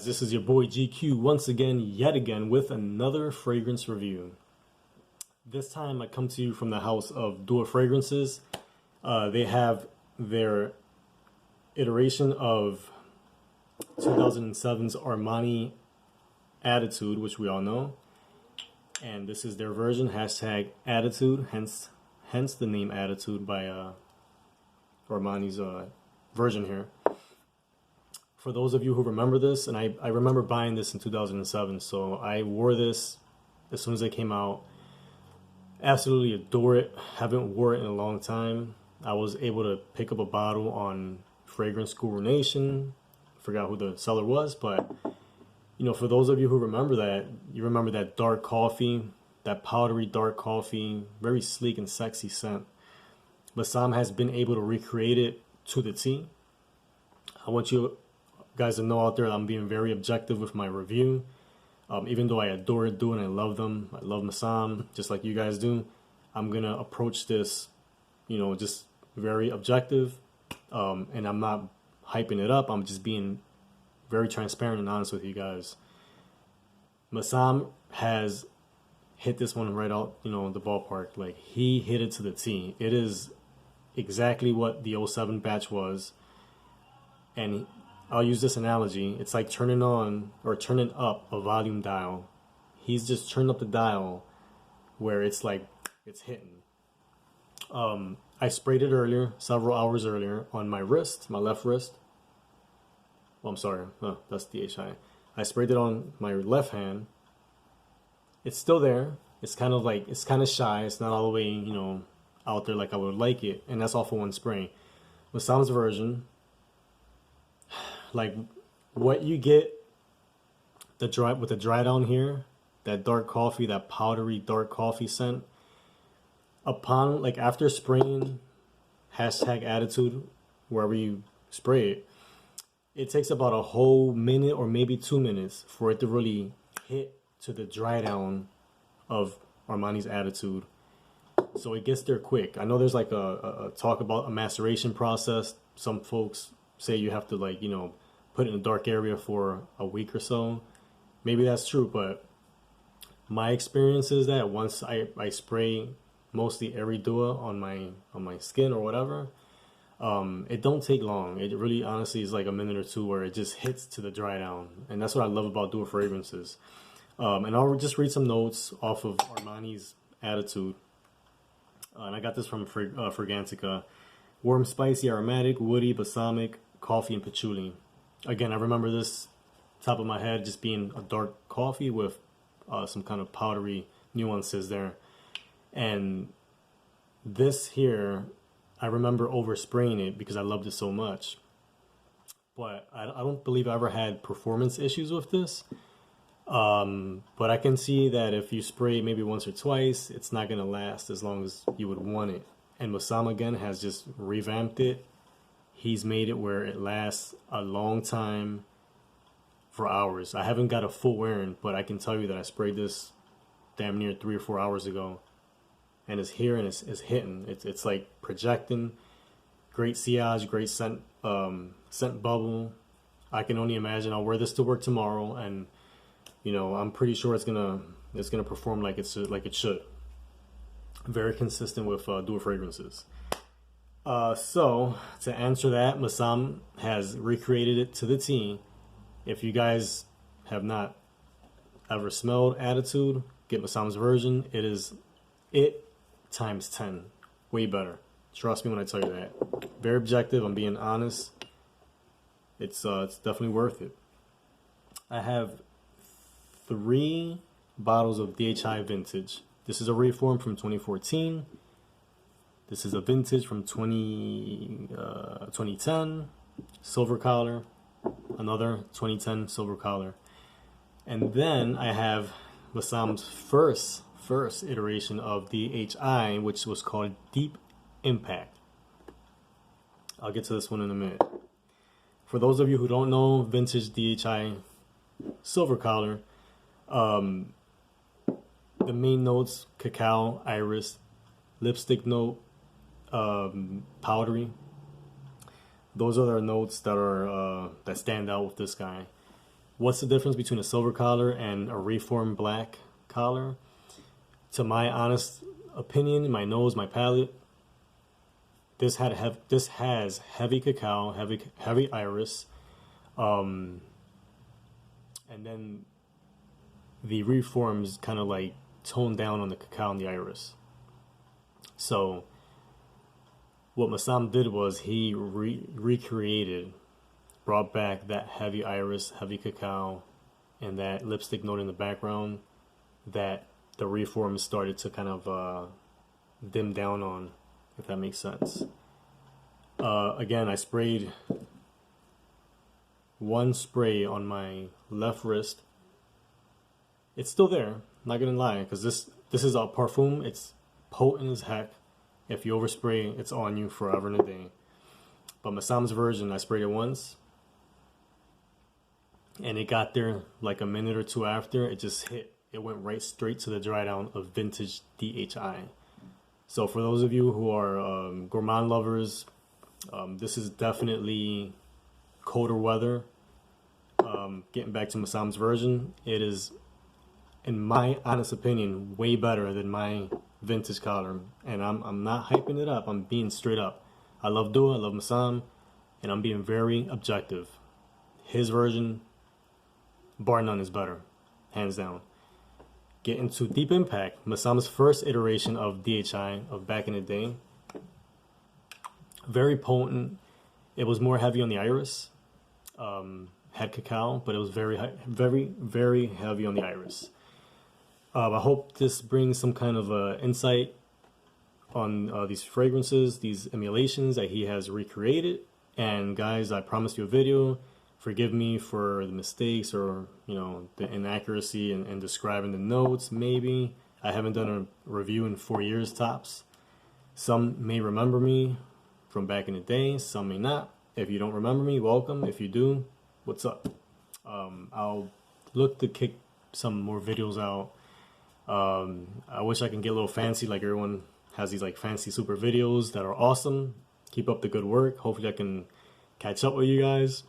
This is your boy GQ once again, yet again, with another fragrance review. This time I come to you from the house of Dior Fragrances. They have their iteration of 2007's Armani Attitude, which we all know. And this is their version, hashtag Attitude, hence the name Attitude by Armani's version here. For those of you who remember this, and I remember buying this in 2007, so I wore this as soon as it came out. Absolutely adore it. Haven't wore it in a long time. I was able to pick up a bottle on Fragrance Guru Nation. Forgot who the seller was, but you know, for those of you who remember that, you remember that dark coffee, that powdery dark coffee, very sleek and sexy scent. Massam has been able to recreate it to the T. I want you guys to know out there that I'm being very objective with my review. Even though I adore it, and I love them, I love Massam, just like you guys do, I'm gonna approach this, you know, just very objective, and I'm not hyping it up. I'm just being very transparent and honest with you guys. Massam has hit this one right out, you know, the ballpark. Like, he hit it to the T. It is exactly what the '07 batch was, and I'll use this analogy. It's like turning on or turning up a volume dial. He's just turned up the dial where it's like it's hitting. I sprayed it earlier, several hours earlier, on my wrist, my left wrist. Oh, I'm sorry. Oh, that's DHI. I sprayed it on my left hand. It's still there. It's kind of shy. It's not all the way, you know, out there like I would like it. And that's all for one spray. With Sam's version, like what you get with the dry down here, that dark coffee, that powdery dark coffee scent, upon, like, after spraying hashtag Attitude wherever you spray it, it takes about a whole minute or maybe 2 minutes for it to really hit to the dry down of Armani's Attitude. So it gets there quick. I know there's like a talk about a maceration process. Some folks say you have to, like, you know, put it in a dark area for a week or so. Maybe that's true, but my experience is that once I spray mostly every Dior on my skin or whatever, it don't take long. It really honestly is like a minute or two where it just hits to the dry down, and that's what I love about Dior fragrances. And I'll just read some notes off of Armani's Attitude, and I got this from Fragrantica. Warm, spicy, aromatic, woody, balsamic, coffee, and patchouli. Again, I remember this top of my head just being a dark coffee with some kind of powdery nuances there. And this here, I remember overspraying it because I loved it so much. But I don't believe I ever had performance issues with this. But I can see that if you spray maybe once or twice, it's not going to last as long as you would want it. And Massam again has just revamped it. He's made it where it lasts a long time, for hours. I haven't got a full wearing, but I can tell you that I sprayed this damn near 3 or 4 hours ago, and it's here and it's hitting. It's like projecting. Great sillage, great scent bubble. I can only imagine I'll wear this to work tomorrow, and you know, I'm pretty sure it's gonna perform like it should. Very consistent with Dior fragrances. So to answer that, Massam has recreated it to the T. If you guys have not ever smelled Attitude, get Massam's version. It is it times 10, way better. Trust me when I tell you that. Very objective. I'm being honest. It's definitely worth it. I have 3 bottles of DHI Vintage. This is a reform from 2014. This is a vintage from 2010, silver collar, another 2010 silver collar. And then I have Massam's first iteration of DHI, which was called Deep Impact. I'll get to this one in a minute. For those of you who don't know, vintage DHI silver collar, the main notes: cacao, iris, lipstick note, powdery. Those are the notes that are that stand out with this guy. What's the difference between a silver collar and a reformed black collar? To my honest opinion, my nose, my palate, this has heavy cacao, heavy iris, and then the reforms kind of like toned down on the cacao and the iris. So what Massam did was he recreated, brought back that heavy iris, heavy cacao, and that lipstick note in the background that the reforms started to kind of dim down on, if that makes sense. Again, I sprayed one spray on my left wrist. It's still there, not gonna lie, because this is a parfum. It's potent as heck. If you overspray, it's on you forever and a day. But Massam's version, I sprayed it once, and it got there like a minute or two after. It just hit. It went right straight to the dry down of vintage DHI. So for those of you who are gourmand lovers, this is definitely colder weather. Getting back to Massam's version, it is, in my honest opinion, way better than my vintage collar. And I'm not hyping it up. I'm being straight up. I love Dua, I love Massam, and I'm being very objective. His version, bar none, is better, hands down. Get into Deep Impact, Massam's first iteration of DHI of back in the day. Very potent. It was more heavy on the iris. Had cacao, but it was very heavy on the iris. I hope this brings some kind of insight on these fragrances, these emulations that he has recreated. And guys, I promised you a video. Forgive me for the mistakes or, you know, the inaccuracy in describing the notes. Maybe I haven't done a review in 4 years tops. Some may remember me from back in the day, some may not. If you don't remember me, welcome. If you do, what's up? I'll look to kick some more videos out. I wish I can get a little fancy, like everyone has these like fancy super videos that are awesome. Keep up the good work. Hopefully I can catch up with you guys.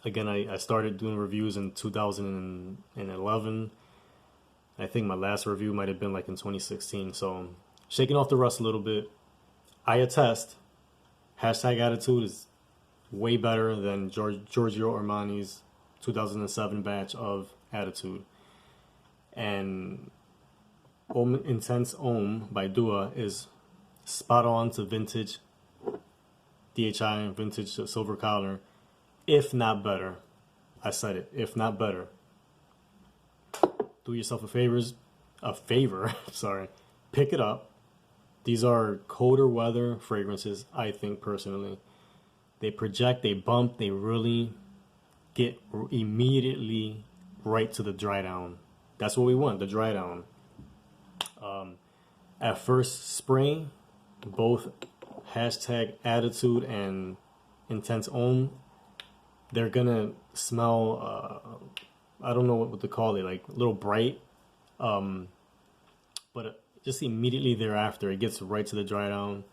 Again, I started doing reviews in 2011. I think my last review might have been like in 2016. So shaking off the rust a little bit. I attest, hashtag Attitude is way better than Giorgio Armani's 2007 batch of Attitude. And Intense Homme by Dua is spot on to vintage DHI, vintage silver collar, if not better. I said it, if not better. Do yourself a favor, sorry, pick it up. These are colder weather fragrances, I think personally. They project, they bump, they really get immediately right to the dry down. That's what we want, the dry down. At first spray, both hashtag Attitude and Intense Homme, they're gonna smell, I don't know what to call it, like a little bright. But just immediately thereafter, it gets right to the dry down.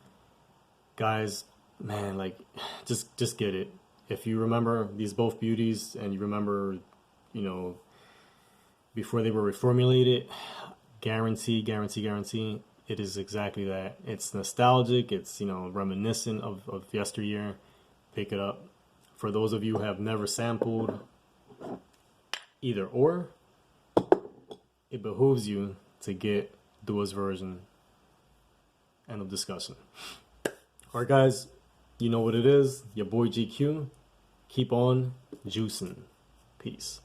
Guys, man, like, just get it. If you remember these both beauties and you remember, you know, before they were reformulated, guarantee, it is exactly that. It's nostalgic. It's, you know, reminiscent of yesteryear. Pick it up. For those of you who have never sampled either or, it behooves you to get Dua's version. End of discussion. All right, guys, you know what it is. Your boy GQ. Keep on juicing. Peace.